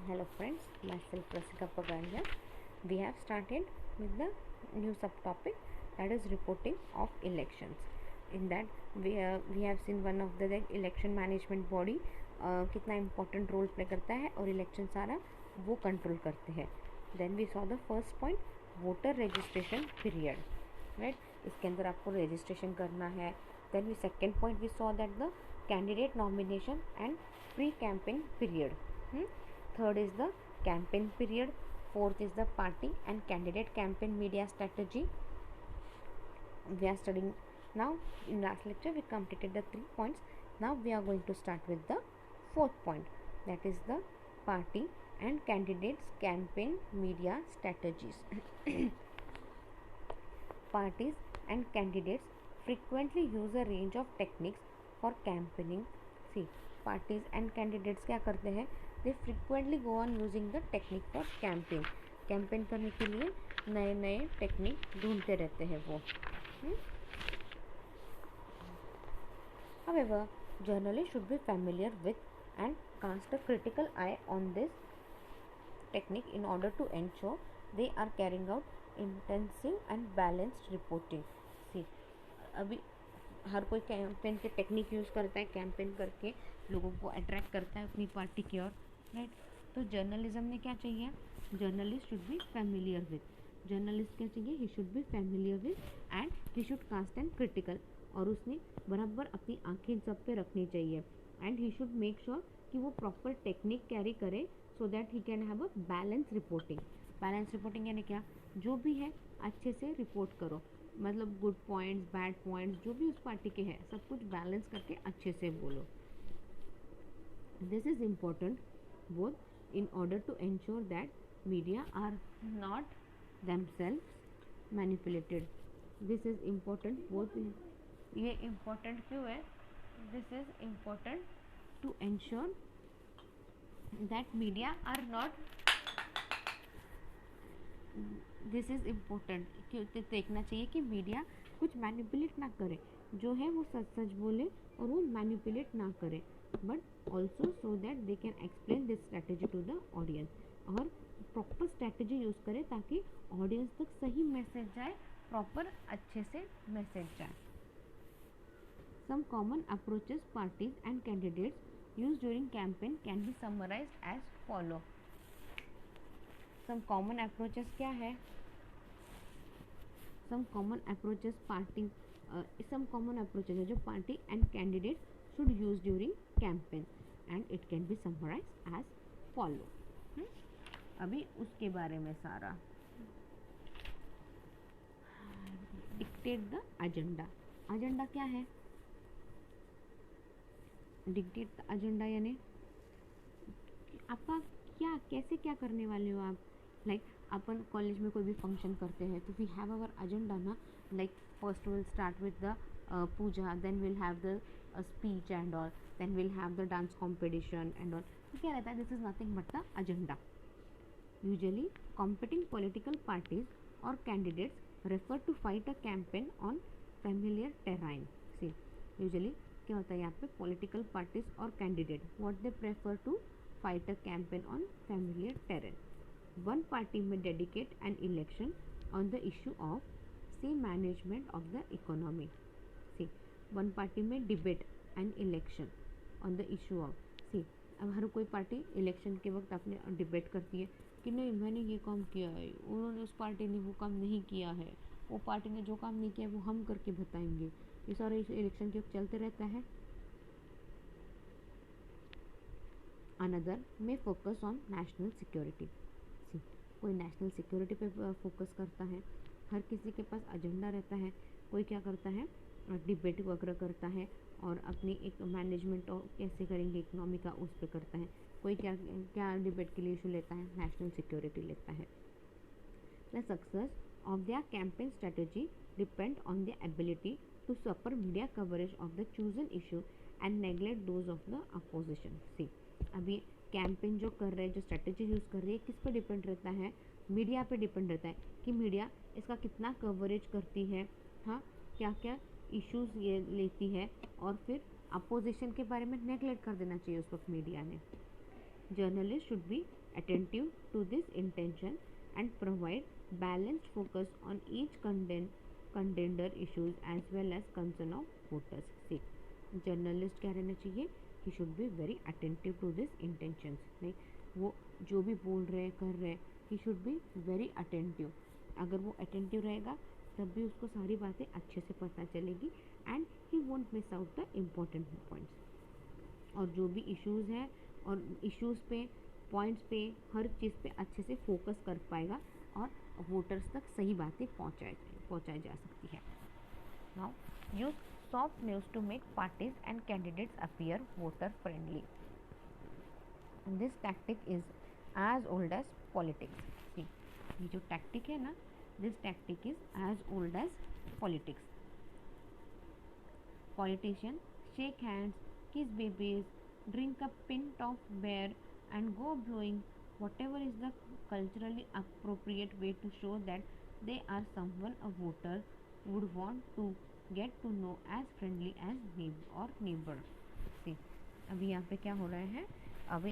Hello friends, myself Rasika Pagaria. We have started with the new subtopic, that is reporting of elections. In that we have seen one of the election management body कितना important role play करता है और election सारा वो control करते हैं. Then we saw the first point, voter registration period, right? इसके अंदर आपको registration करना है. Then we second point we saw that the candidate nomination and pre-campaign period. Third is the campaign period. Fourth is the party and candidate campaign media strategy. We are studying now. In last lecture we completed the 3 points. Now we are going to start with the fourth point, that is the party and candidates campaign media strategies. Parties and candidates frequently use a range of techniques for campaigning. See, parties and candidates क्या करते हैं, they frequently go on using the technique for campaign. Campaign करने के लिए नए नए technique ढूंढते रहते हैं वो. However, journalists should be familiar with and cast a critical eye on this technique in order to ensure they are carrying out intensive and balanced reporting. See, अभी हर कोई कैंपेन के टेक्निक यूज़ करता है, campaign करके लोगों को attract करता है अपनी पार्टी की ओर, राइट. तो जर्नलिज्म में क्या चाहिए, journalist should be familiar with, journalist क्या चाहिए, he should be familiar with and he should cast and critical, और उसने बराबर अपनी आंखें सब पे रखनी चाहिए. And he should make sure कि वो प्रॉपर टेक्निक कैरी करे so that he can have a balance reporting. Balance reporting यानी क्या, जो भी है अच्छे से रिपोर्ट करो, मतलब गुड पॉइंट्स बैड पॉइंट्स जो भी उस पार्टी के हैं सब कुछ बैलेंस करके अच्छे से बोलो. This is important both in order to ensure that media are not themselves manipulated. This is important both in, ये important क्यों है, this is important to ensure that media are not, this is important क्यों देखना चाहिए कि media कुछ manipulate ना करे, जो है वो सच सच बोले और वो मैनिपुलेट ना करे, but also so that they can explain this strategy to the audience, और प्रॉपर स्ट्रैटेजी यूज़ करे ताकि ऑडियंस तक सही मैसेज जाए, प्रॉपर अच्छे से मैसेज जाए. Some common approaches parties and candidates use during campaign can be summarised as follow. Some common approaches क्या है, some common approaches party, some common approaches है जो party and candidate should use during campaign and it can be summarised as follow. अभी उसके बारे में सारा dictate the agenda. Agenda क्या है, डिक्टेट द एजेंडा यानी आपका क्या कैसे क्या करने वाले हो आप. लाइक अपन कॉलेज में कोई भी फंक्शन करते हैं तो वी हैव अवर एजेंडा ना, like first will start with the puja, then will have the speech and all, then will have the dance competition and all. तो क्या रहता है, this is nothing but the agenda. Usually competing political parties or candidates refer to fight a campaign on familiar terrain. See, usually क्या होता है यहाँ पे, political parties और candidate what they prefer to fight a campaign on familiar terrain. One party may dedicate an election on the issue of, say, management of the economy. See, one party may debate an election on the issue of, see, अब हर कोई party election के वक्त अपने debate करती है कि नहीं मैंने ये काम किया है, उन्होंने उस पार्टी ने वो काम नहीं किया है, वो पार्टी ने जो काम नहीं किया वो हम करके बताएंगे. ये सारे इलेक्शन के वक्त चलते रहता है. अनदर में फोकस ऑन नेशनल सिक्योरिटी. कोई नेशनल सिक्योरिटी पे फोकस करता है, हर किसी के पास एजेंडा रहता है. कोई क्या करता है, डिबेट वगैरह करता है और अपनी एक मैनेजमेंट और कैसे करेंगे इकोनॉमी का उस पर करता है. कोई क्या क्या डिबेट के लिए इशू लेता है, नेशनल सिक्योरिटी लेता है. The success of their campaign strategy depend on their ability to super media coverage of the chosen issue and neglect those of the opposition. See, अभी कैंपेन जो कर रहे हैं, जो स्ट्रेटेजी यूज़ कर रही है, किस पे डिपेंड रहता है, मीडिया पे डिपेंड रहता है कि मीडिया इसका कितना कवरेज करती है, हाँ, क्या क्या इश्यूज ये लेती है, और फिर अपोजिशन के बारे में नेगलेक्ट कर देना चाहिए उस वक्त मीडिया ने. Journalist should B attentive to this intention and provide balanced focus on each contender issues as well as concern of voters. See, journalist क्या रहना चाहिए, he should be very attentive to this intentions, नहीं वो जो भी बोल रहे कर रहे, he should be very attentive. अगर वो अटेंटिव रहेगा तब भी उसको सारी बातें अच्छे से पता चलेगी and he won't miss out the important points. और जो भी इश्यूज़ हैं और इश्यूज़ पे पॉइंट्स पे हर चीज़ पे अच्छे से फोकस कर पाएगा और वोटर्स तक सही बातें पहुँचाई जा सकती है. Now use soft news to make parties and candidates appear voter friendly. This tactic is as old as politics. ये जो टैक्टिक है ना, this tactic is as old as politics. Politician shake hands, kiss babies, drink a pint of beer and go blowing whatever is the culturally appropriate way to show that they are someone a voter would want to get to know as friendly as neighbor. See, अभी यहाँ पे क्या हो रहा है, अभी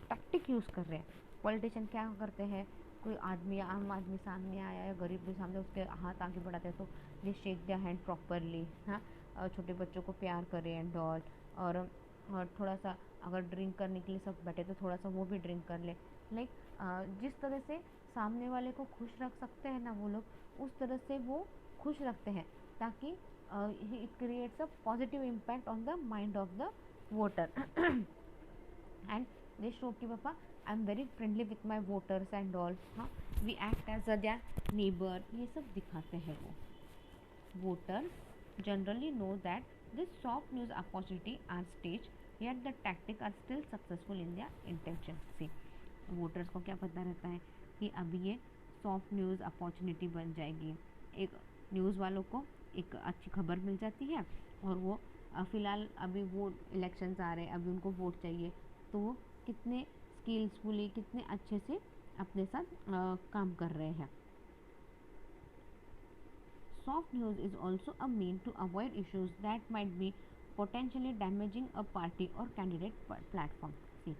tactic use कर रहे हैं. पॉलिटिशियन क्या करते हैं, कोई आदमी आम आदमी सामने आया या गरीब भी सामने, उसके हाथ आगे बढ़ाते हैं तो दे शेक द हैंड प्रॉपरली. हाँ, छोटे बच्चों को प्यार करें एंड ऑल. और थोड़ा सा अगर ड्रिंक करने के लिए सब बैठे तो थोड़ा सा वो भी ड्रिंक कर ले. लाइक जिस तरह से सामने वाले को खुश रख सकते हैं ना वो लोग, उस तरह से वो खुश रखते हैं ताकि it creates a positive impact on the mind of the voter. And they show कि पापा I am very friendly with my voters and all. हाँ, we act as a their neighbour, ये सब दिखाते हैं वो. Voters generally know that this soft news opportunity are staged, yet the tactics are still successful in their intention. See, voters को क्या पता रहता है कि अभी ये सॉफ्ट न्यूज़ अपॉर्चुनिटी बन जाएगी. एक न्यूज़ वालों को एक अच्छी खबर मिल जाती है और वो फ़िलहाल अभी वो इलेक्शंस आ रहे हैं, अभी उनको वोट चाहिए, तो वो कितने स्किल्सफुली कितने अच्छे से अपने साथ काम कर रहे हैं. Soft news is also a mean to avoid issues that might be potentially damaging a party or candidate platform. See,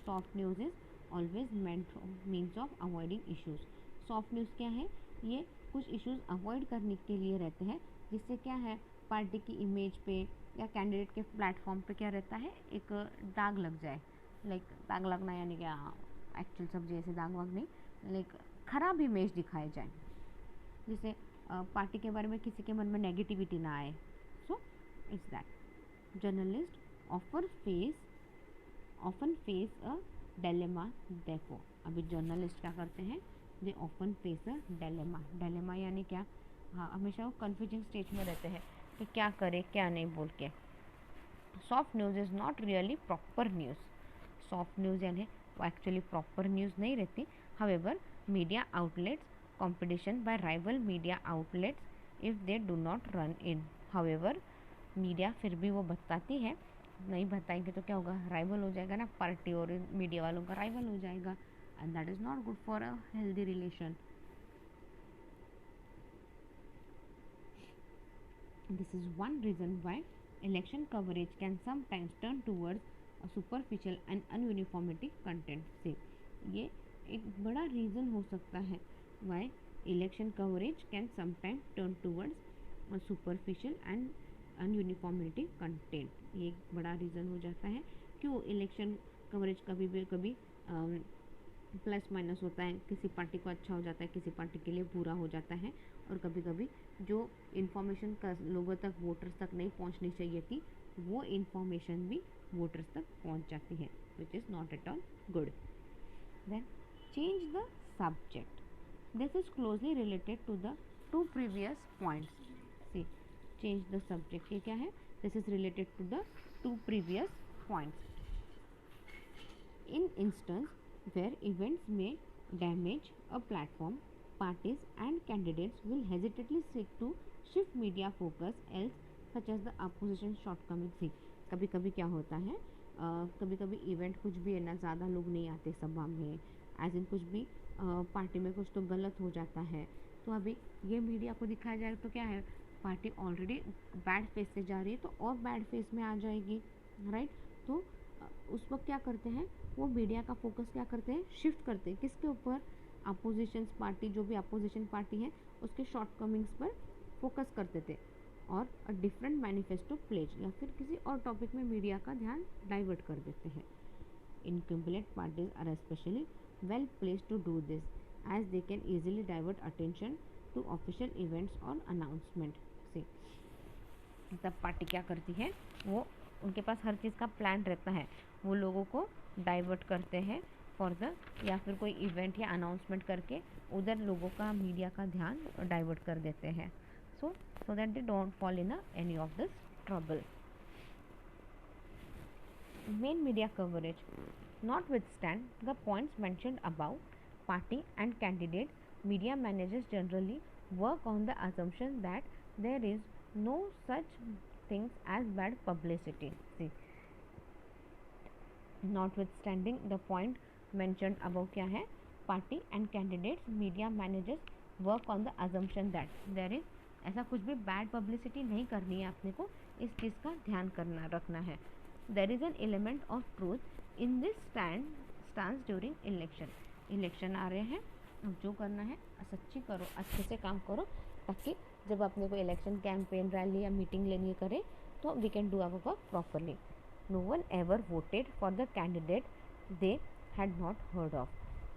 soft news is always means of avoiding issues. Soft news क्या है, ये कुछ issues avoid करने के लिए रहते हैं जिससे क्या है, पार्टी की इमेज पे या कैंडिडेट के प्लेटफॉर्म पे क्या रहता है, एक दाग लग जाए. लाइक दाग लगना यानी क्या, एक्चुअल सब जैसे दाग वाग नहीं, लाइक खराब इमेज दिखाई जाए, जिससे पार्टी के बारे में किसी के मन में नेगेटिविटी ना आए. So it's that journalist often face a dilemma. देखो अभी जर्नलिस्ट क्या करते हैं, they often face a dilemma यानी क्या, हाँ हमेशा वो कन्फ्यूजिंग स्टेज में रहते हैं कि क्या करे क्या नहीं बोल के. Soft news is not really proper news. Soft news यानी वो एक्चुअली प्रॉपर न्यूज़ नहीं रहती. However media outlets competition by rival media outlets if they do not run in. However, media फिर भी वो बताती है, नहीं बताएंगे तो क्या होगा, राइवल हो जाएगा ना, पार्टी और मीडिया वालों का राइवल हो जाएगा and that is not good for a healthy relation. This is one reason why election coverage can sometimes turn towards a superficial and ununiformity content. से ये एक बड़ा रीज़न हो सकता है why election coverage can sometimes turn towards a superficial and ununiformity content. ये एक बड़ा रीज़न हो जाता है क्यों इलेक्शन कवरेज कभी प्लस माइनस होता है, किसी पार्टी को अच्छा हो जाता है, किसी पार्टी के लिए बुरा हो जाता है, और कभी कभी जो इन्फॉर्मेशन लोगों तक वोटर्स तक नहीं पहुंचनी चाहिए थी वो इन्फॉर्मेशन भी वोटर्स तक पहुंच जाती है, which is not at all good. Then change the subject. This is closely related to the two previous points. See, change the subject. ये क्या है? This is related to the two previous points. In instance where events may damage a platform, parties and candidates will hesitately seek to shift media focus, else such as the opposition shortcoming. See, कभी कभी क्या होता है, कभी कभी event कुछ भी है ना, ज़्यादा लोग नहीं आते सभा में, एज इन कुछ भी पार्टी में कुछ तो गलत हो जाता है, तो अभी ये मीडिया को दिखाया जाए तो क्या है, पार्टी ऑलरेडी बैड फेस से जा रही है तो और बैड फेस में आ जाएगी, राइट. तो उस वक्त क्या करते हैं, वो मीडिया का फोकस क्या करते हैं, शिफ्ट करते हैं किसके ऊपर, अपोजिशन पार्टी, जो भी अपोजिशन पार्टी है उसके शॉर्टकमिंग्स पर फोकस करते थे, और अ डिफरेंट मैनिफेस्टो प्लेज, या फिर किसी और टॉपिक में मीडिया का ध्यान डाइवर्ट कर देते हैं। Incumbent parties are especially well placed to do this, as they can easily divert attention to official events or announcement से। तब पार्टी क्या करती है, वो उनके पास हर चीज़ का प्लान रहता है, वो लोगों को डाइवर्ट करते हैं फर्दर, या फिर कोई इवेंट या अनाउंसमेंट करके उधर लोगों का, मीडिया का ध्यान डाइवर्ट कर देते हैं, सो that they don't fall in any of this trouble. Main media coverage. Notwithstanding the points mentioned above, party and candidate media managers generally work on the assumption that there is no such things as bad publicity. See, notwithstanding the point mentioned above क्या है, party and candidates media managers work on the assumption that there is, ऐसा कुछ भी bad publicity नहीं करनी है आपने को, इस चीज़ का ध्यान करना रखना है। There is an element of truth in this stance during election. Election आ रहे हैं, अब जो करना है सच्ची करो, अच्छे से काम करो, ताकि जब अपने को इलेक्शन कैंपेन, रैली या मीटिंग लेनी करे तो we can do our work properly. No one ever voted for the candidate they had not heard of.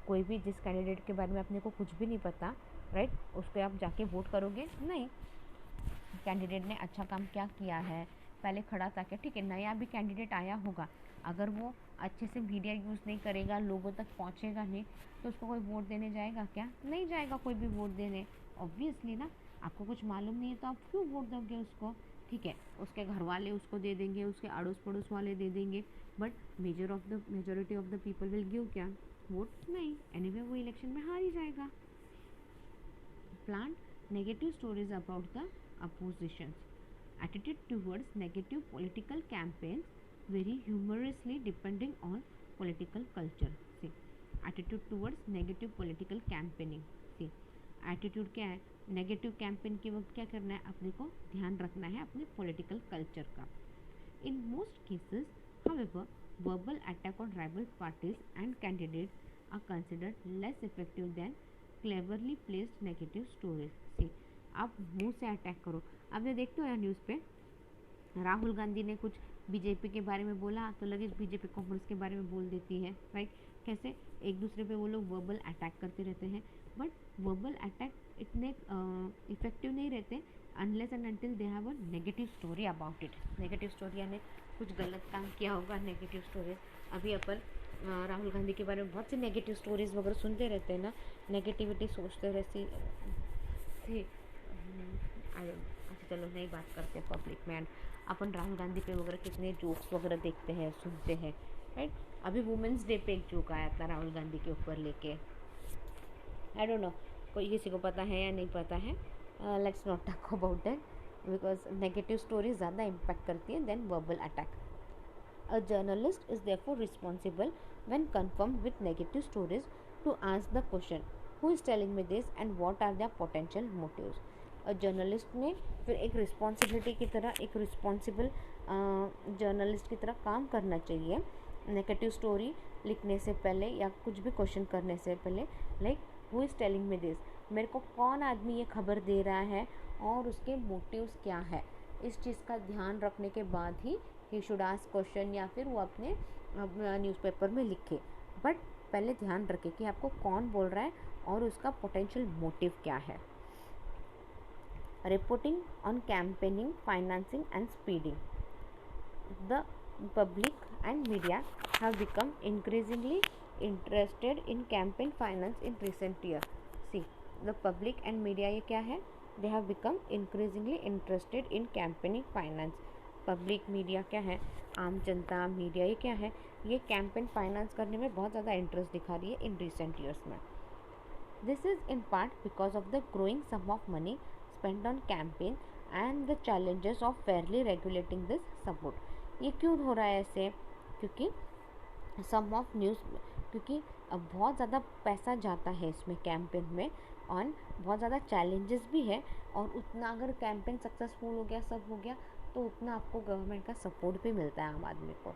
कोई भी जिस कैंडिडेट के बारे में अपने को कुछ भी नहीं पता, राइट, उसको आप जाके वोट करोगे नहीं। कैंडिडेट ने अच्छा काम क्या किया है, पहले खड़ा था क्या, ठीक है, नया भी कैंडिडेट आया होगा, अगर वो अच्छे से मीडिया यूज़ नहीं करेगा, लोगों तक पहुंचेगा नहीं, तो उसको कोई वोट देने जाएगा क्या, नहीं जाएगा कोई भी वोट देने, ऑब्वियसली ना। आपको कुछ मालूम नहीं है तो आप क्यों वोट दोगे उसको, ठीक है, उसके घर वाले उसको दे देंगे, उसके अड़ोस पड़ोस वाले दे देंगे, but majority of the people will give क्या, वोट नहीं, एनीवे वो इलेक्शन में हार ही जाएगा। Plant negative stories about the oppositions. Attitude towards negative political campaigns vary humorously depending on political culture. See, attitude towards negative political campaigning. See, attitude क्या है, negative campaign के वक्त क्या करना है, अपने को ध्यान रखना है अपने पॉलिटिकल कल्चर का। In most cases, however, verbal attack on rival parties and candidates are considered less effective than cleverly placed negative stories. See, आप मुंह से अटैक करो। अब ये देखते हो यार न्यूज़ पे, राहुल गांधी ने कुछ बीजेपी के बारे में बोला तो लगे बीजेपी कांग्रेस के बारे में बोल देती है, राइट। कैसे एक दूसरे पे वो लोग वर्बल अटैक करते रहते हैं, बट वर्बल अटैक इतने इफेक्टिव नहीं रहते unless and until they have a negative story about it. Negative story यानी कुछ गलत काम किया होगा, नेगेटिव स्टोरीज। अभी अपन राहुल गांधी के बारे में बहुत सी नेगेटिव स्टोरीज वगैरह सुनते रहते हैं ना, नेगेटिविटी सोचते रहती थी। अच्छा चलो नहीं बात करते पब्लिक में। अपन राहुल गांधी पे वगैरह कितने जोक्स वगैरह देखते हैं, सुनते हैं, राइट। अभी वुमेंस डे पे एक जोक आया था राहुल गांधी के ऊपर लेके, आई डोंट नो कोई किसी को पता है या नहीं पता है। Let's not talk about that, because negative story ज़्यादा इम्पैक्ट करती है than verbal attack. A journalist is therefore responsible when confirmed with negative stories to ask the question, who is telling me this and what are their potential motives? Journalist ने फिर एक responsibility की तरह, एक responsible journalist की तरह काम करना चाहिए नेगेटिव स्टोरी लिखने से पहले या कुछ भी क्वेश्चन करने से पहले। Like who is telling me this, मेरे को कौन आदमी ये खबर दे रहा है और उसके मोटिव्स क्या है, इस चीज़ का ध्यान रखने के बाद ही शुड आस्क क्वेश्चन, या फिर वो अपने न्यूज़पेपर में लिखे। बट पहले ध्यान रखें कि आपको कौन बोल रहा है और उसका पोटेंशियल मोटिव क्या है। Reporting on campaigning, financing and speeding. The public and media have become increasingly interested in campaign finance in recent years. See, the public and media ये क्या है? They have become increasingly interested in campaigning finance. Public media क्या है, आम जनता media ये क्या है, ये कैंपेन फाइनेंस करने में बहुत ज़्यादा इंटरेस्ट दिखा रही है इन रिसेंट ईयर्स में। This is in part because of the growing sum of money spent on campaign and the challenges of fairly regulating this support। ये क्यों हो रहा है ऐसे, क्योंकि सम ऑफ न्यूज़, क्योंकि अब बहुत ज़्यादा पैसा जाता है इसमें कैंपेन में और बहुत ज़्यादा चैलेंजेस भी है, और उतना अगर कैंपेन सक्सेसफुल हो गया, सब हो गया, तो उतना आपको गवर्नमेंट का सपोर्ट भी मिलता है आम आदमी को।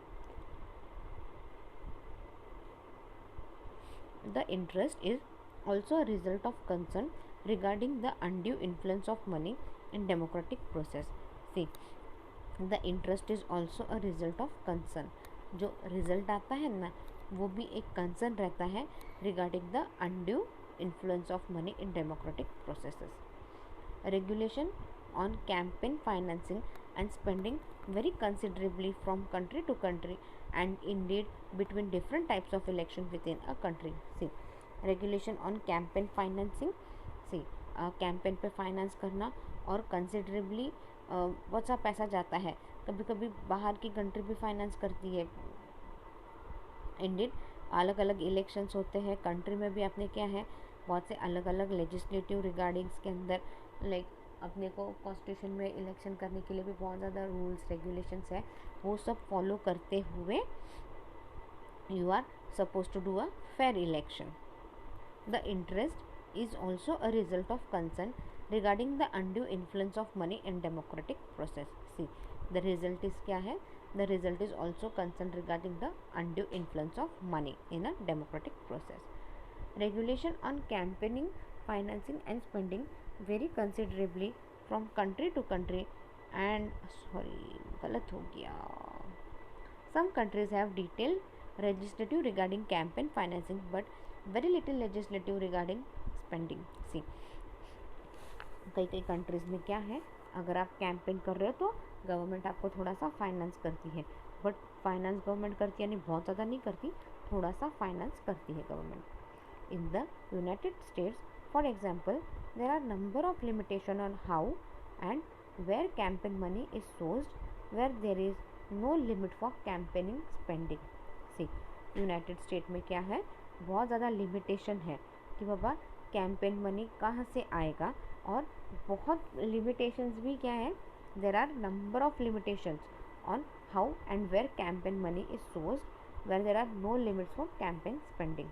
The interest is also a result of concern regarding the undue influence of money in democratic process. See, the interest is also a result of concern. जो रिजल्ट आता है ना, वो भी एक कंसर्न रहता है regarding the undue influence of money in democratic processes. Regulation on campaign financing and spending vary considerably from country to country and indeed between different types of election within a country. See, regulation on campaign financing. See, campaign पे finance करना और considerably बहुत सा पैसा जाता है. कभी कभी बाहर की कंट्री भी फाइनेंस करती है. इंडियन अलग अलग इलेक्शंस होते हैं कंट्री में भी. अपने क्या है, बहुत से अलग अलग लेजिस्लेटिव रिगार्डिंग्स के अंदर लाइक अपने को कॉन्स्टिट्यूशन में इलेक्शन करने के लिए भी बहुत ज़्यादा रूल्स रेगुलेशंस है. वो सब फॉलो करते हुए you are suppose to do a fair election. The interest is also a result of concern regarding the undue influence of money in democratic process. See, the result is क्या है, the result is also concerned regarding the undue influence of money in a democratic process. Regulation on campaigning, financing and spending vary considerably from country to country गलत हो गया. Some countries have detailed legislative regarding campaign financing but very little legislative regarding spending. See, कई countries में क्या है, अगर आप campaign कर रहे हो तो गवर्नमेंट आपको थोड़ा सा फाइनेंस करती है. बट फाइनेंस गवर्नमेंट करती है यानी बहुत ज़्यादा नहीं करती, थोड़ा सा फाइनेंस करती है government. In the United States for example there are number of limitation on how and where campaign money is sourced where there is no limit for campaigning spending. See, United State में क्या है, बहुत ज़्यादा limitation है कि बाबा campaign money कहाँ से आएगा. और बहुत लिमिटेशंस भी क्या है, there are number of limitations on how and where campaign money is sourced where there are no limits for campaign spending.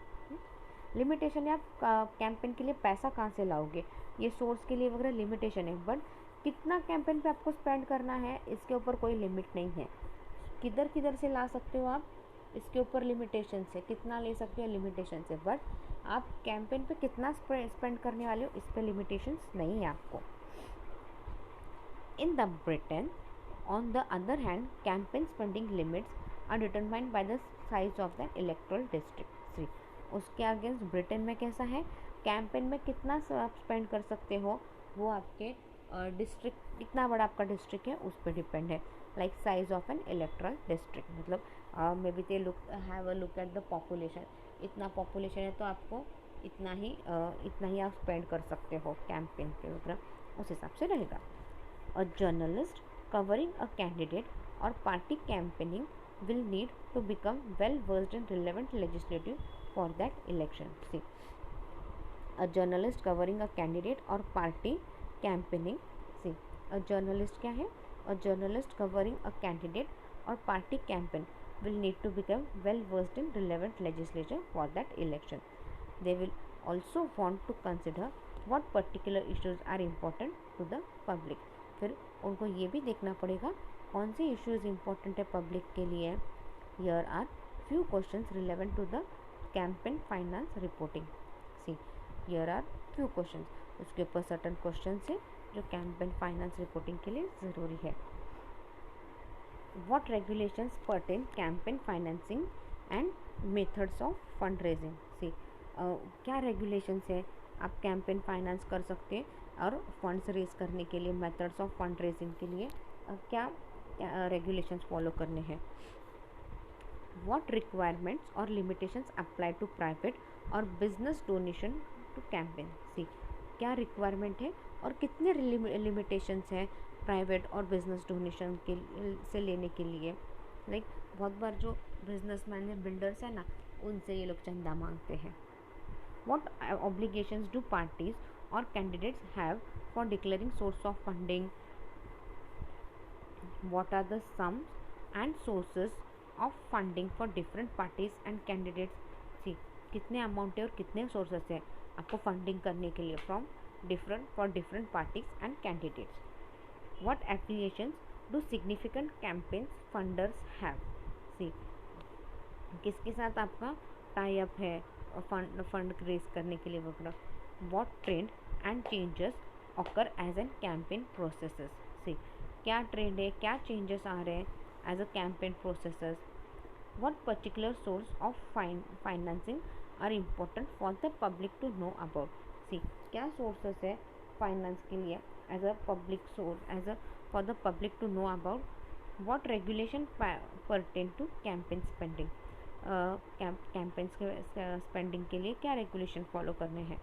Limitation है, आप कैंपेन के लिए पैसा कहाँ से लाओगे, ये सोर्स के लिए वगैरह लिमिटेशन है. बट कितना कैंपेन पे आपको स्पेंड करना है इसके ऊपर कोई लिमिट नहीं है. किधर किधर से ला सकते हो आप, इसके ऊपर लिमिटेशन है. कितना ले सकते हो लिमिटेशन से. बट आप कैंपेन पे कितना स्पेंड करने वाले हो इस पर लिमिटेशंस नहीं है आपको. In the Britain, on the other hand, campaign spending limits are determined by the size of the electoral district. See, उसके अगेंस्ट ब्रिटेन में कैसा है, कैंपेन में कितना आप स्पेंड कर सकते हो वो आपके डिस्ट्रिक्ट, कितना बड़ा आपका डिस्ट्रिक्ट है उस पर डिपेंड है. Like size of an electoral district, मतलब may be they have a look at the population. इतना पॉपुलेशन है तो आपको इतना ही आप स्पेंड कर सकते हो कैंपेन के ऊपर, उस हिसाब से रहेगा. A journalist covering a candidate or party campaigning will need to become well versed in relevant legislative for that election. See, a journalist covering a candidate or party campaigning. See, a journalist क्या है, a journalist covering a candidate or party campaign will need to become well versed in relevant legislation for that election. They will also want to consider what particular issues are important to the public. फिर उनको ये भी देखना पड़ेगा कौन से issues important है public के लिए. Here are few questions relevant to the campaign finance reporting. See, here are few questions, उसके ऊपर सर्टन क्वेश्चंस है जो कैंपेन फाइनेंस रिपोर्टिंग के लिए ज़रूरी है. What regulations pertain campaign financing and methods of fund raising. See, क्या regulations है, आप कैंपेन फाइनेंस कर सकते हैं और फंड्स रेज करने के लिए मेथड्स ऑफ फंड रेजिंग के लिए क्या रेगुलेशंस फॉलो करने हैं. व्हाट रिक्वायरमेंट्स और लिमिटेशंस अप्लाई टू प्राइवेट और बिजनेस डोनेशन टू कैंपेन. सी, क्या रिक्वायरमेंट है और कितने लिमिटेशंस हैं प्राइवेट और बिजनेस डोनेशन के से लेने के लिए. लाइक बहुत बार जो बिजनेसमैन है, बिल्डर्स है ना, उनसे ये लोग चंदा मांगते हैं. What obligations do parties or candidates have for declaring source of funding. What are the sums and sources of funding for different parties and candidates. See, कितने अमाउंट है और कितने सोर्सेस है आपको फंडिंग करने के लिए from different parties and candidates. What affiliations do significant campaigns funders have. See, किसके साथ आपका टाई अप है, फंड रेज करने के लिए वगैरह. What trend and changes occur as an campaign processes. See क्या ट्रेंड है, क्या चेंजेस आ रहे हैं as a campaign processes. What particular source of financing are important for the public to know about. See, क्या sources है finance के लिए as a public source, as a for the public to know about. What regulation pertain to campaign spending. campaigns के spending के लिए क्या regulation follow करने हैं.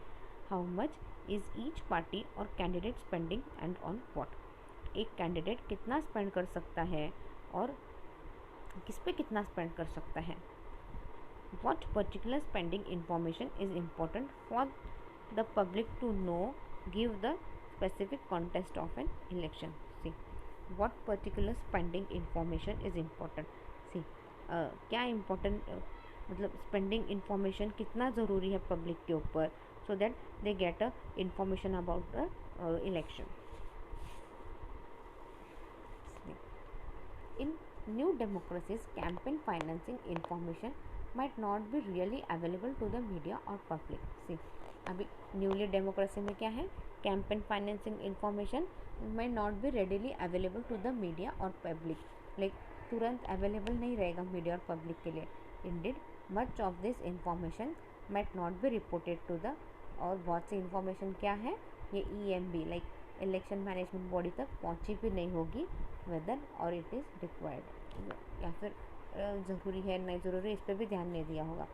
How much is each party or candidate spending and on what. एक candidate कितना spend कर सकता है और किस पे कितना स्पेंड कर सकता है. What particular spending information is important for the public to know give the specific contest of an election. See what particular spending information is important. See क्या इम्पोर्टेंट मतलब स्पेंडिंग इंफॉर्मेशन कितना ज़रूरी है पब्लिक के ऊपर सो that they get a information about the election. In new democracies, campaign financing information might not be really available to the media or public. See, अभी newly democracy में क्या है, campaign financing information may not be readily available to the media or public. Like तुरंत available नहीं रहेगा media और public के लिए. Indeed, much of this information might not be reported to the. और बहुत सी इंफॉर्मेशन क्या है, ये EMB like election management body तक पहुंची भी नहीं होगी वेदर और इट इज़ रिक्वायर्ड, या फिर ज़रूरी है नहीं ज़रूरी, इस पर भी ध्यान नहीं दिया होगा.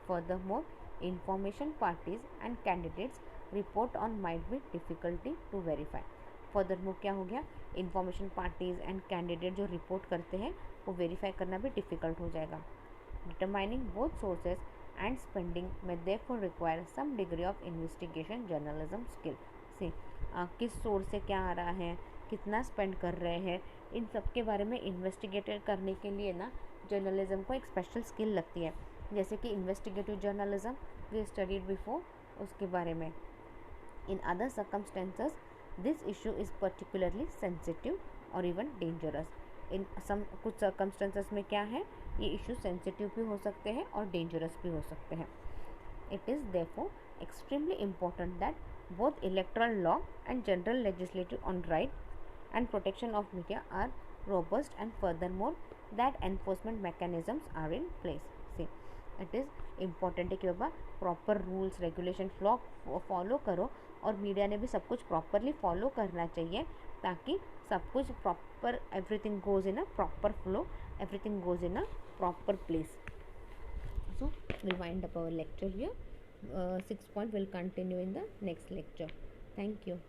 Furthermore information parties and candidates report on might be difficulty to verify. Furthermore क्या हो गया, इंफॉर्मेशन पार्टीज एंड कैंडिडेट जो रिपोर्ट करते हैं वो वेरीफाई करना भी डिफ़िकल्ट हो जाएगा. Determining both sources and spending में therefore require some degree of investigation journalism skill. से किस सोर्स से क्या आ रहा है, कितना स्पेंड कर रहे हैं, इन सब के बारे में इन्वेस्टिगेट करने के लिए ना जर्नलिज्म को एक स्पेशल स्किल लगती है. जैसे कि investigative journalism we studied before, उसके बारे में. In other circumstances this issue is particularly sensitive और इवन डेंजरस. इन कुछ सर्कमस्टेंसेस में क्या है, ये इशू सेंसिटिव भी हो सकते हैं और डेंजरस भी हो सकते हैं. It is therefore extremely important that both electoral law and general legislative on right and protection of media are robust, and furthermore that enforcement mechanisms are in place. See, it is important है कि बाबा proper rules regulation follow करो और media ने भी सब कुछ properly follow करना चाहिए ताकि सब कुछ proper everything goes in a proper flow, everything goes in a proper place. So we wind up our lecture here. 6 point will continue in the next lecture. Thank you.